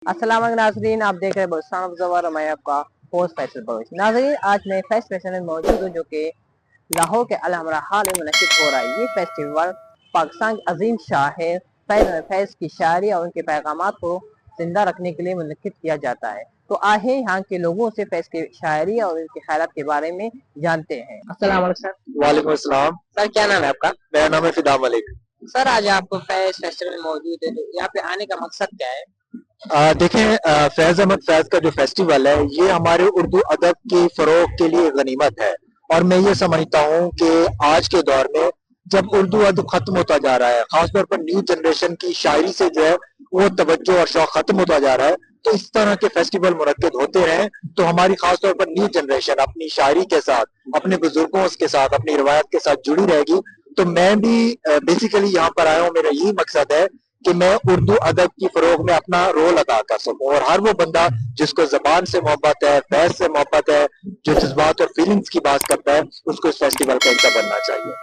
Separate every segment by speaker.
Speaker 1: अस्सलाम वालेकुम नाज़रीन, आप देख रहे हैं बलुचिस्तान ऑब्जर्वर और मैं आपका होस्ट फैसल बलोच। नाज़रीन, आज मैं फेस्ट फैशन में मौजूद हूँ जो कि लाहौर के अल हमरा हाल में मुनक़िद हो रहा है। ये फेस्टिवल पाकिस्तान के अजीम शायर फैज़ की शायरी और उनके पैगामात को जिंदा रखने के लिए मुनक़िद किया जाता है। तो आइए यहाँ के लोगों से फैज़ की शायरी और उनके ख्यालात के बारे में जानते हैं। अस्सलाम वालेकुम सर।
Speaker 2: वालेकुम अस्सलाम।
Speaker 1: सर, क्या नाम है आपका?
Speaker 2: मेरा नाम है फिदा मलिक।
Speaker 1: सर, आज आपको फैज़ फेस्टिवल में मौजूद है, तो यहाँ पे आने का मकसद क्या है?
Speaker 2: देखें, फैज अहमद फैज का जो फेस्टिवल है ये हमारे उर्दू अदब की फरोग के लिए गनीमत है। और मैं ये समझता हूँ कि आज के दौर में जब उर्दू अदब खत्म होता जा रहा है, खासतौर पर न्यू जनरेशन की शायरी से जो है वो तवज्जो और शौक खत्म होता जा रहा है, तो इस तरह के फेस्टिवल मुनक्किद होते रहें तो हमारी खासतौर पर न्यू जनरेशन अपनी शायरी के साथ, अपने बुजुर्गों के साथ, अपनी रिवायत के साथ जुड़ी रहेगी। तो मैं भी बेसिकली यहाँ पर आया हूँ, मेरा यही मकसद है कि मैं उर्दू अदब की फरोग में अपना रोल अदा कर सकूं, और हर वो बंदा जिसको जबान से मोहब्बत है, फैज से मोहब्बत है, जो जज्बात और फीलिंग्स की बात करता है, उसको इस फेस्टिवल का हिस्सा बनना चाहिए।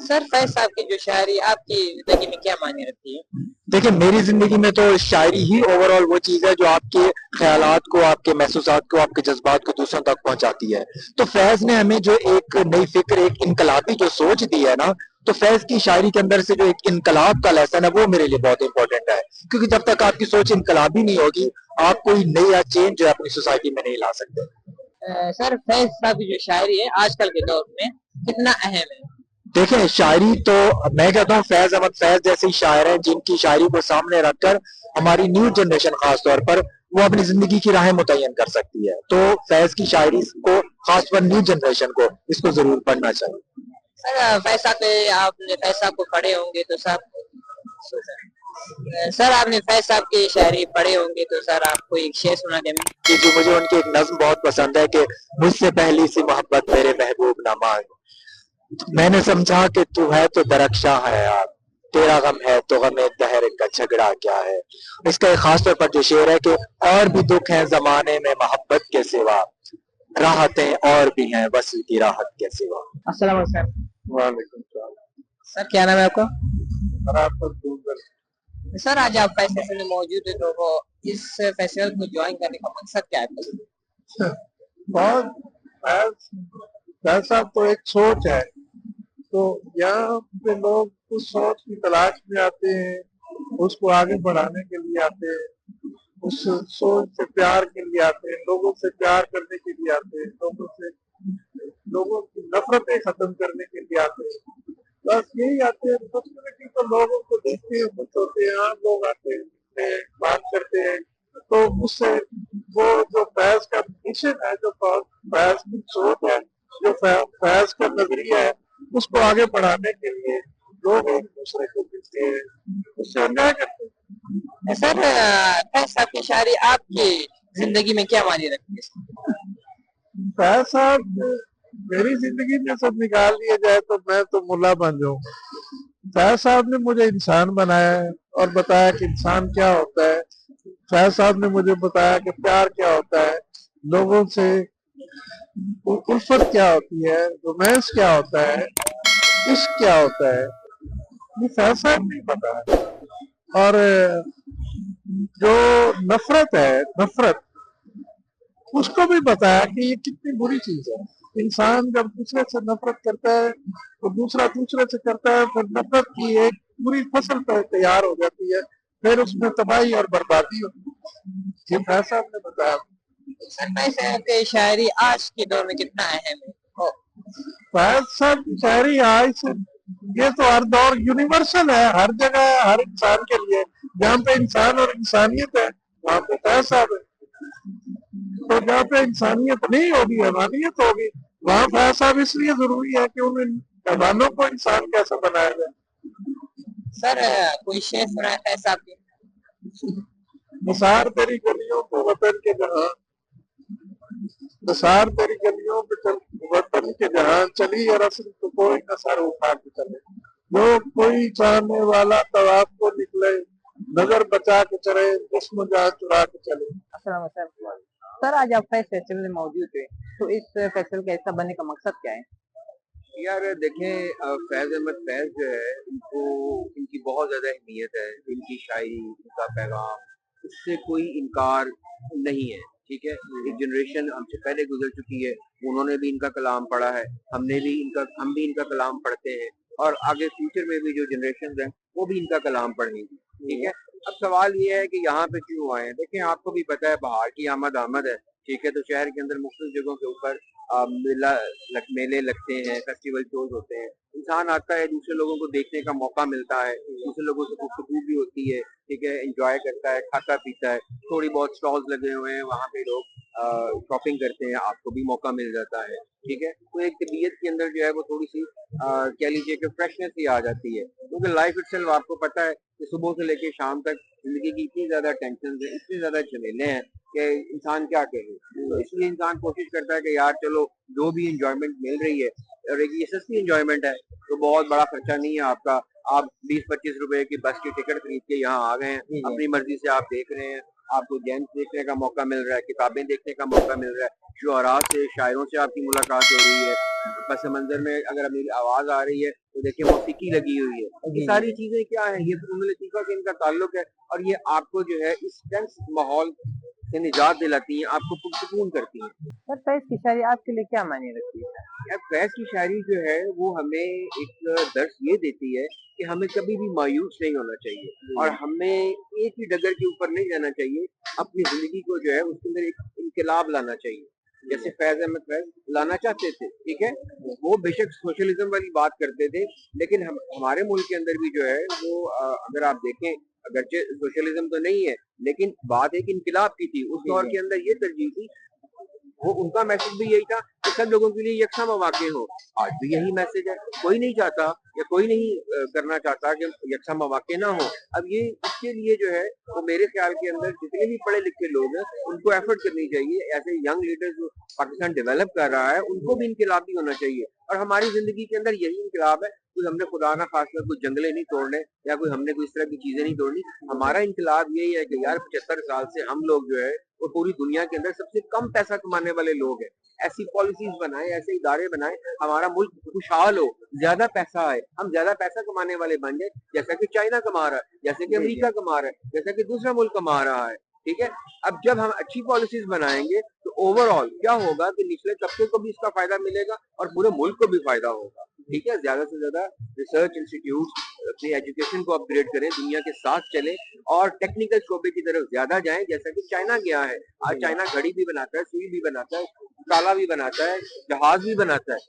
Speaker 1: सर, फैज साहब की जो शायरी आपकी जिंदगी में क्या मायने रखती है?
Speaker 2: देखिए, मेरी जिंदगी में तो शायरी ही ओवरऑल वो चीज है जो आपके ख्यालात को, आपके महसूसात को, आपके जज्बात को दूसरों तक पहुंचाती है। तो फैज ने हमें जो एक नई फिक्र, एक इनकलाबी जो सोच दी है ना, तो फैज की शायरी के अंदर से जो एक इनकलाब का लेसन है वो मेरे लिए बहुत इंपॉर्टेंट है, क्योंकि जब तक आपकी सोच इनकलाबी नहीं होगी आप कोई नया चेंज जो है अपनी सोसाइटी में नहीं ला सकते।
Speaker 1: सर, फैज साहब की जो शायरी है आजकल के दौर में कितना अहम है?
Speaker 2: देखें, शायरी तो मैं कहता हूँ फैज अहमद फैज जैसे शायर हैं जिनकी शायरी को सामने रखकर हमारी न्यू जनरेशन खास तौर पर वो अपनी जिंदगी की राहें मुतय्यन कर सकती है। तो फैज की शायरी को खास पर न्यू जनरेशन को इसको जरूर पढ़ना चाहिए।
Speaker 1: सर, फैज साहब पे आपने फैज साहब को पढ़े होंगे तो सर आपने फैज साहब की शायरी पढ़े होंगे तो सर आपको एक शेर सुना दे।
Speaker 2: जी जी, मुझे उनकी एक नज्म बहुत पसंद है कि मुझसे पहली सी मोहब्बत मेरे महबूब ना मांग, मैंने समझा कि तू है तो दरख्शां है यार, तेरा गम है तो गमे दहर का झगड़ा क्या है। इसका एक खास तौर पर जो शेर है कि और भी दुख है जमाने में मोहब्बत के सिवा, राहतें और भी हैं वस्ल की राहत के सिवा।
Speaker 1: अस्सलाम वालेकुम सर।
Speaker 2: वालेकुम सलाम।
Speaker 1: सर, क्या नाम है आपका?
Speaker 2: बराबर।
Speaker 1: सर, आज आप फैज फेस्टिवल में मौजूद है, तो वो इस फेस्टिवल को ज्वाइन करने का मकसद क्या है?
Speaker 3: बहुत ऐसा तो एक सोच है, तो यहाँ पे लोग उस सोच की तलाश में आते हैं, उसको आगे बढ़ाने के लिए आते हैं, उस सोच से प्यार के लिए आते हैं, लोगों से प्यार करने के लिए आते हैं, लोगों की नफरतें खत्म करने के लिए आते हैं। बस यही आते हैं। पर्सनैलिटी तो लोगों को देखते हैं, खुश होते हैं, आम लोग आते हैं, बात करते हैं, तो उससे वो जो फैज का मिशन है, जो फैज की सोच है, जो फैज का नजरिया है, उसको आगे बढ़ाने के लिए लोग एक दूसरे को मिलते हैं, उससे अन्याय करते हैं।
Speaker 1: सर, फैज साहब की शायरी आपकी जिंदगी में क्या मायने रखती है?
Speaker 3: फैज साहब मेरी जिंदगी में सब निकाल दिया जाए तो मैं तो मुल्ला बन जाऊं। फैज साहब ने मुझे इंसान बनाया है और बताया कि इंसान क्या होता है। फैज साहब ने मुझे बताया कि प्यार क्या होता है, लोगों से उल्फत क्या होती है, रोमांस क्या होता है, इश्क क्या होता है, ये फैज साहब नहीं पता है। और जो नफरत है, नफरत, उसको भी बताया कि ये कितनी बुरी चीज है। इंसान जब दूसरे से नफरत करता है तो दूसरा दूसरे से करता है, फिर नफरत की एक पूरी फसल तैयार हो जाती है, फिर उसमें तबाही और बर्बादी होती है। ये फैज साहब ने बताया।
Speaker 1: सर, फैज साहब की शायरी आज के दौर में कितना अहम है?
Speaker 3: फैज साहब की शायरी आज से, ये तो हर दौर यूनिवर्सल है, हर जगह, हर इंसान के लिए। जहाँ पे इंसान और इंसानियत है वहाँ पे फैज साहब है, तो जहाँ पे इंसानियत नहीं होगी, हैवानियत होगी, वहाँ फैज साहब इसलिए जरूरी है कि उन हैवानों को इंसान कैसे बनाया जाए।
Speaker 1: सर, कोई शेर सुनाए फैज साहब की?
Speaker 3: निसार तेरी गलियों को वतन के जहाँ, निसार तेरी गलियों पे चल वतन के जहाँ, चली और असल तो कोई न सर उठा के चले, जो कोई चाहने वाला तवाफ को निकले, नजर बचा के चले, जिस्म जहाँ चुरा के चले।
Speaker 1: अस्सलाम सर। सर, आज आप फैज फेस्टिवल में मौजूद थे, तो इस फेस्टिवल का हिस्सा बनने का मकसद क्या है?
Speaker 4: यार देखें, फैज अहमद फैज जो है इनको, इनकी बहुत ज्यादा अहमियत है, इनकी शायरी, इनका पैगाम, उससे कोई इनकार नहीं है, ठीक है। एक जनरेशन हमसे पहले गुजर चुकी है, उन्होंने भी इनका कलाम पढ़ा है, हम भी इनका कलाम पढ़ते हैं, और आगे फ्यूचर में भी जो जनरेशन हैं वो भी इनका कलाम पढ़ेंगी, ठीक है। अब सवाल ये है कि यहाँ पे क्यों आए हैं। देखें, आपको भी पता है बाहर की आमद है, ठीक है। तो शहर के अंदर मुख्तलिफ जगहों के ऊपर मेले लगते हैं, फेस्टिवल शोज होते हैं, इंसान आता है, दूसरे लोगों को देखने का मौका मिलता है, दूसरे लोगों से गुफ्तगू भी होती है, ठीक है, एंजॉय करता है, खाता पीता है, थोड़ी बहुत स्टॉल्स लगे हुए हैं, वहाँ पे लोग शॉपिंग करते हैं, आपको भी मौका मिल जाता है, ठीक है। तो एक तबीयत के अंदर जो है वो थोड़ी सी कह लीजिए कि फ्रेशनेस ही आ जाती है, क्योंकि लाइफ इटसेल्फ आपको पता है कि सुबह से लेके शाम तक जिंदगी की इतनी ज्यादा टेंशन है, इतनी ज्यादा झमेले हैं कि इंसान क्या कहे। तो इसलिए इंसान कोशिश करता है कि यार चलो जो भी इंजॉयमेंट मिल रही है, और एक ये सस्ती इंजॉयमेंट है, तो बहुत बड़ा खर्चा नहीं है आपका, आप 20-25 रुपए की बस की टिकट खरीद के यहाँ आ गए हैं, अपनी मर्जी से आप देख रहे हैं, आपको गेम्स देखने का मौका मिल रहा है, किताबें देखने का मौका मिल रहा है, शुअरा से, शायरों से आपकी मुलाकात हो रही है, पस मंजर में अगर मेरी आवाज आ रही है तो देखिए मौसीकी लगी हुई है। ये सारी चीजें क्या है, ये फ़नून लतीफ़ा से इनका ताल्लुक है, और ये आपको जो है इस टेंस माहौल से निजात दिलाती हैं, आपको पुरसुकून करती हैं।
Speaker 1: सर फैज की शायरी आपके लिए क्या मायने रखती है?
Speaker 4: यार फैज की शायरी जो है वो हमें एक दर्स ये देती है कि हमें कभी भी मायूस नहीं होना चाहिए, और हमें एक ही डगर के ऊपर नहीं जाना चाहिए, अपनी जिंदगी को जो है उसके अंदर एक इनकलाब लाना चाहिए, जैसे फैज अहमद फैज लाना चाहते थे, ठीक है। वो बेशक सोशलिज्म वाली बात करते थे, लेकिन हमारे मुल्क के अंदर भी जो है वो अगर आप देखें, अगरचे सोशलिज्म तो नहीं है, लेकिन बात एक इनकलाब की थी उस दौर के अंदर, ये तरजीह थी, वो उनका मैसेज भी यही था कि सब लोगों के लिए यकसा मौके हो। आज भी यही मैसेज है, कोई नहीं चाहता या कोई नहीं करना चाहता कि यकसा मौके ना हो। अब ये इसके लिए जो है वो मेरे ख्याल के अंदर जितने भी पढ़े लिखे लोग हैं उनको एफर्ट करनी चाहिए, ऐसे यंग लीडर्स जो पाकिस्तान डेवलप कर रहा है उनको भी इनकलाबी होना चाहिए, और हमारी जिंदगी के अंदर यही इनकलाब है। कोई हमने खुदा ना खास कोई जंगले नहीं तोड़ने, या कोई हमने कोई इस तरह की चीजें नहीं तोड़नी, हमारा इनकलाब यही है कि यार 75 साल से हम लोग जो है वो पूरी दुनिया के अंदर सबसे कम पैसा कमाने वाले लोग हैं, ऐसी पॉलिसीज बनाए, ऐसे इदारे बनाए, हमारा मुल्क खुशहाल हो, ज्यादा पैसा आए, हम ज्यादा पैसा कमाने वाले बन जाए, जैसा कि चाइना कमा रहा है, जैसे कि अमेरिका कमा रहा है, जैसा कि दूसरा मुल्क कमा रहा है, ठीक है। अब जब हम अच्छी पॉलिसीज बनाएंगे तो ओवरऑल क्या होगा कि निचले तबके को भी इसका फायदा मिलेगा और पूरे मुल्क को भी फायदा होगा, ठीक है। ज्यादा से ज्यादा रिसर्च इंस्टीट्यूट अपनी एजुकेशन को अपग्रेड करें, दुनिया के साथ चले, और टेक्निकल शोबे की तरफ ज्यादा जाएं, जैसा कि चाइना गया है। आज चाइना घड़ी भी बनाता है, सुई भी बनाता है, ताला भी बनाता है, जहाज भी बनाता है।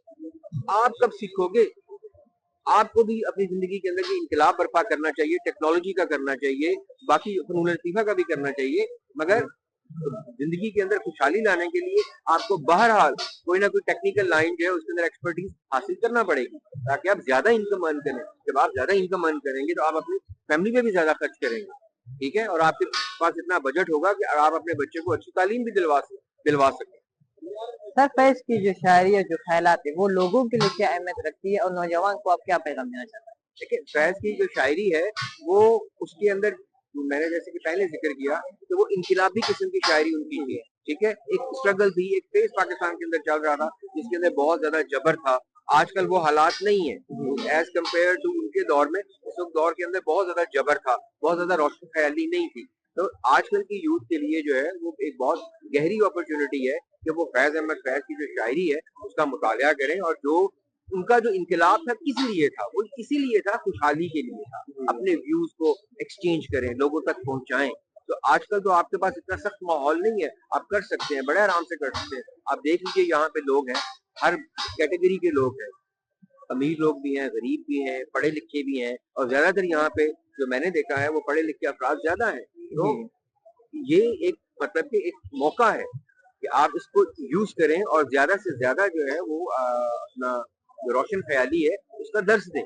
Speaker 4: आप कब सीखोगे? आपको भी अपनी जिंदगी के अंदर ये इनकलाब बर्पा करना चाहिए, टेक्नोलॉजी का करना चाहिए, बाकी फनून लतीफा का भी करना चाहिए, मगर जिंदगी के अंदर खुशहाली लाने के लिए आपको बहरहाल कोई ना कोई टेक्निकल लाइन जो है उसके अंदर एक्सपर्टीज हासिल करना पड़ेगी, ताकि आप ज्यादा इनकम अर्न करें। जब आप ज्यादा इनकम अर्न करेंगे तो आप अपनी फैमिली पे भी ज्यादा खर्च करेंगे, ठीक है, और आपके पास इतना बजट होगा कि आप अपने बच्चे को अच्छी तालीम भी दिलवा सकें।
Speaker 1: सर फैज की जो शायरी और जो ख्यालात है वो लोगों के लिए क्या अहमियत रखती है, और नौजवान को आप क्या पैगाम देना चाहते हैं?
Speaker 4: देखिए, फैज की जो शायरी है वो उसके अंदर मैंने जैसे कि पहले जिक्र किया कि वो इनकिलाबी किस्म की शायरी उनकी थी, ठीक है। एक स्ट्रगल थी, एक फेज पाकिस्तान के अंदर चल रहा था जिसके अंदर बहुत ज्यादा जबर था। आजकल वो हालात नहीं है एज कम्पेयर टू उनके दौर में। उस वक्त दौर के अंदर बहुत ज्यादा जबर था, बहुत ज्यादा रोशन ख्याली नहीं थी। तो आजकल की यूथ के लिए जो है वो एक बहुत गहरी अपॉर्चुनिटी है कि वो फैज अहमद फैज की जो शायरी है उसका मुतालिया करें, और जो उनका जो इनकलाब था किस लिए था, वो इसीलिए था, खुशहाली के लिए था, अपने व्यूज को एक्सचेंज करें, लोगों तक पहुंचाएं। तो आजकल तो आपके पास इतना सख्त माहौल नहीं है, आप कर सकते हैं, बड़े आराम से कर सकते हैं। आप देख लीजिए यहाँ पे लोग हैं, हर कैटेगरी के लोग हैं, अमीर लोग भी हैं, गरीब भी हैं, पढ़े लिखे भी हैं, और ज्यादातर यहाँ पे जो मैंने देखा है वो पढ़े लिखे अफराद ज्यादा है। तो ये एक मतलब कि एक मौका है कि आप इसको यूज करें और ज्यादा से ज्यादा जो है वो अपना जो रोशन ख्याली है उसका दर्स दें,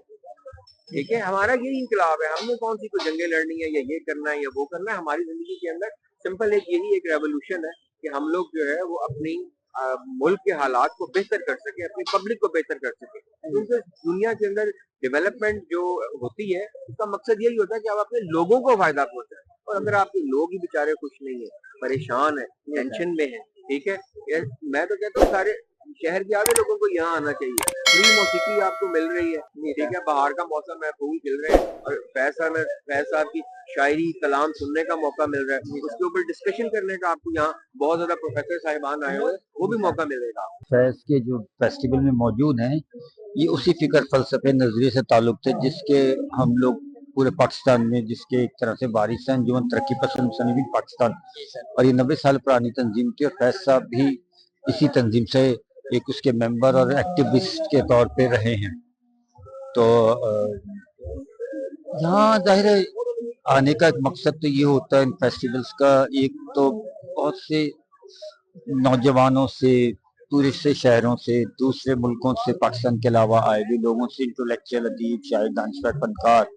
Speaker 4: ठीक है। हमारा यही इनकलाब है, हमने कौन सी कोई जंगें लड़नी है या ये करना है या वो करना है। हमारी जिंदगी के अंदर सिंपल यही एक रेवोल्यूशन है कि हम लोग जो है वो अपनी मुल्क के हालात को बेहतर कर सके, अपनी पब्लिक को बेहतर कर सके, क्योंकि दुनिया के अंदर डेवलपमेंट जो होती है उसका मकसद यही होता है कि आप अपने लोगों को फायदा पहुंचाए। और अगर आपके लोग ही बेचारे खुश नहीं है, परेशान है, टेंशन में है, ठीक है, मैं तो कहता हूँ सारे शहर के आधे लोगों को यहाँ आना चाहिए। फ्री मौसीकी आपको मिल रही है, ठीक है, बाहर का मौसम है, फूल खिल रहे हैं, और फैज साहब की शायरी कलाम सुनने का मौका मिल रहा है, उसके ऊपर डिस्कशन करने का आपको यहाँ बहुत ज्यादा प्रोफेसर साहिबान आए हुए हैं, वो भी मौका मिलेगा।
Speaker 5: फैज के जो फेस्टिवल में मौजूद हैं, ये उसी फिक्र फलसफे नजरिए से ताल्लुक थे जिसके हम लोग पूरे पाकिस्तान में, जिसके एक तरह से वारिस हैं अंजुमन तरक्की पसंद मुसन्निफीन पाकिस्तान, और ये 90 साल पुरानी तंजीम थी, और फैज साहब भी इसी तंजीम से एक उसके मेंबर और एक्टिविस्ट के तौर पे रहे हैं। तो यहाँ जाहिर है आने का एक मकसद तो ये होता है इन फेस्टिवल्स का, एक तो बहुत से नौजवानों से, टूरिस्ट से, शहरों से, दूसरे मुल्कों से, पाकिस्तान के अलावा आए हुए लोगों से, इंटेलेक्चुअल, अदीब, शायर, दानिशवर, फनकार,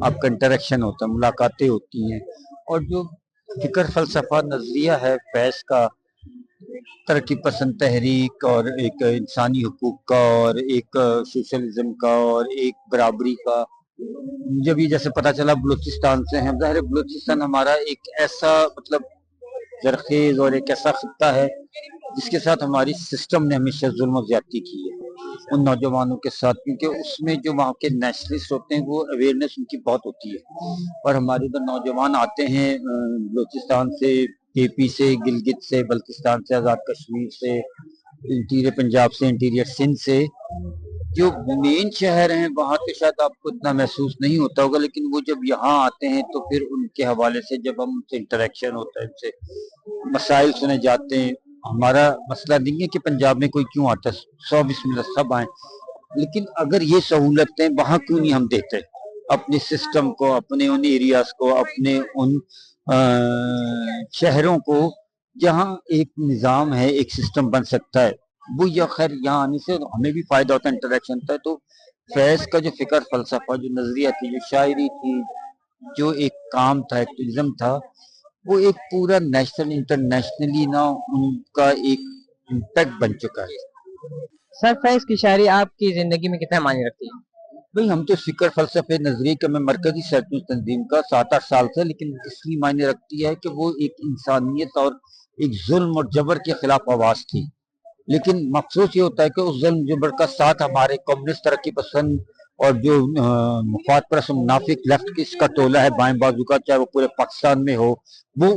Speaker 5: आपका इंटरेक्शन होता है, मुलाकातें होती हैं। और जो फिक्र फलसफा नजरिया है फैज का, तरक्की पसंद तहरीक और एक इंसानी हुकूक का और एक सोशलिज्म का और एक बराबरी का, जब ये जैसे पता चला बलूचिस्तान से हैं, ज़ाहिर है बलूचिस्तान हमारा एक ऐसा मतलब जरखेज और एक ऐसा खित्ता है जिसके साथ हमारी सिस्टम ने हमेशा जुल्म और ज्यादती की है उन नौजवानों के साथ, क्योंकि उसमें जो वहाँ के नेशनलिस्ट होते हैं वो अवेयरनेस उनकी बहुत होती है, और हमारे इधर नौजवान आते हैं बलूचिस्तान से, केपी से, गिलगित से, बल्तिस्तान से, आज़ाद कश्मीर से, इंटीरियर पंजाब से, इंटीरियर सिंध से, जो मेन शहर हैं वहाँ तो शायद आपको इतना महसूस नहीं होता होगा, लेकिन वो जब यहाँ आते हैं तो फिर उनके हवाले से जब हम उनसे इंटरेक्शन होता है, उनसे मसाइल सुने जाते हैं। हमारा मसला नहीं है कि पंजाब में कोई क्यों आता है, 100 बिस्मिल्लाह सब आए, लेकिन अगर ये सहूलतें वहाँ क्यों नहीं हम देते अपने सिस्टम को, अपने उन एरियाज को, अपने उन शहरों को जहाँ एक निज़ाम है, एक सिस्टम बन सकता है, वो या खैर यहाँ आने से हमें भी फायदा होता है, इंटरेक्शन होता है। तो फैज का जो फिक्र फलसफा, जो नजरिया थी, जो शायरी थी, जो एक काम था, एक्टिविज्म था, वो एक पूरा नेशनल इंटरनेशनली ना उनका एक इम्पैक्ट बन चुका है।
Speaker 1: सर फैज की शायरी आपकी जिंदगी में कितना मायने रखती है?
Speaker 5: भाई हम तो फिक्र फलसफे नजरिए का, मैं मरकजी सरपंच तंजीम का 7-8 साल से, लेकिन इसलिए मायने रखती है कि वो एक इंसानियत और एक जुल्म और जबर के खिलाफ आवाज थी, लेकिन मकसूद ये होता है कि उस जुल्म जबर का साथ हमारे कम्युनिस्ट तरक्की पसंद और जो मुफाद परस्त मुनाफिक लेफ्ट की इसका टोला है बाएं बाजू का, चाहे वो पूरे पाकिस्तान में हो, वो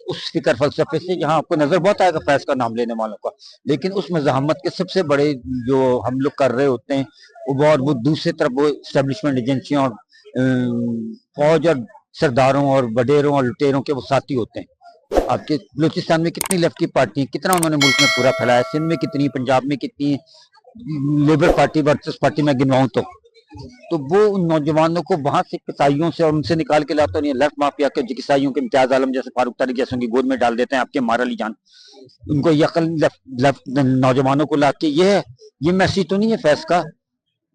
Speaker 5: उस फिक्र फलसफे से, यहाँ आपको नजर बहुत आएगा फैज का नाम लेने वालों का, लेकिन उस मज़ाहमत के सबसे बड़े जो हम लोग कर रहे होते हैं वो दूसरी तरफ वो इस्टेब्लिशमेंट एजेंसियों और फौज और सरदारों और वडेरों और लुटेरों के वो साथी होते हैं। आपके बलूचिस्तान में कितनी लेफ्ट की पार्टी है, कितना उन्होंने मुल्क में पूरा फैलाया, सिंध में कितनी, पंजाब में कितनी, लेबर पार्टी वर्सेस पार्टी में गिनवाऊं तो वो उन नौजवानों को वहां से कसाईयों से और उनसे निकाल के लाता नहीं, लेफ्ट माफिया के कसाईयों के इम्तियाज आलम जैसे, फारूक तारिक जैसे उनकी गोद में डाल देते हैं, आपके मारा अली जान, उनको यकल लेफ्ट नौजवानों को ला के, ये मैसेज तो नहीं है फैज का।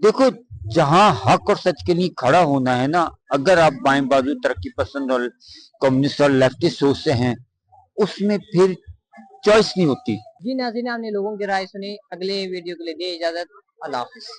Speaker 5: देखो जहां हक और सच के लिए खड़ा होना है ना, अगर आप बाएं बाजू तरक्की पसंद और कम्युनिस्ट और लेफ्टिस्ट सोच से हैं, उसमें फिर चॉइस नहीं होती।
Speaker 1: जी नाज़रीन, आपने लोगों की राय सुनी, अगले वीडियो के लिए दे इजाजत, अल्लाह हाफिज।